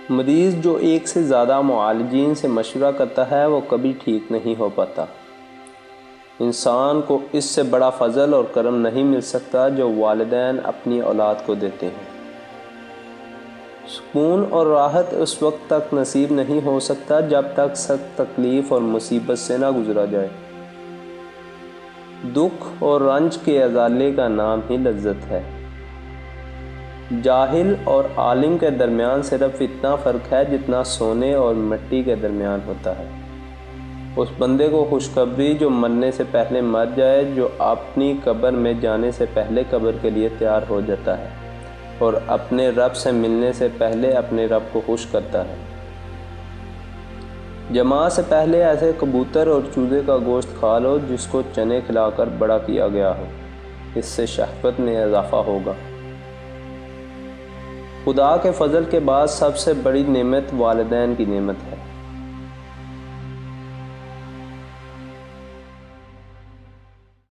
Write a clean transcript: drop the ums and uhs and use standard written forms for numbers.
مریض جو ایک سے زیادہ معالجین سے مشورہ کرتا ہے وہ کبھی ٹھیک نہیں ہو پاتا۔ انسان کو اس سے بڑا فضل اور کرم نہیں مل سکتا جو والدین اپنی اولاد کو دیتے ہیں۔ سکون اور راحت اس وقت تک نصیب نہیں ہو سکتا جب تک سخت تکلیف اور مصیبت سے نہ گزرا جائے۔ دکھ اور رنج کے ازالے کا نام ہی لذت ہے۔ جاہل اور عالم کے درمیان صرف اتنا فرق ہے جتنا سونے اور مٹی کے درمیان ہوتا ہے۔ اس بندے کو خوشخبری جو مرنے سے پہلے مر جائے، جو اپنی قبر میں جانے سے پہلے قبر کے لیے تیار ہو جاتا ہے اور اپنے رب سے ملنے سے پہلے اپنے رب کو خوش کرتا ہے۔ جماعت سے پہلے ایسے کبوتر اور چوزے کا گوشت کھا لو جس کو چنے کھلا کر بڑا کیا گیا ہو، اس سے شہوت میں اضافہ ہوگا۔ خدا کے فضل کے بعد سب سے بڑی نعمت والدین کی نعمت ہے۔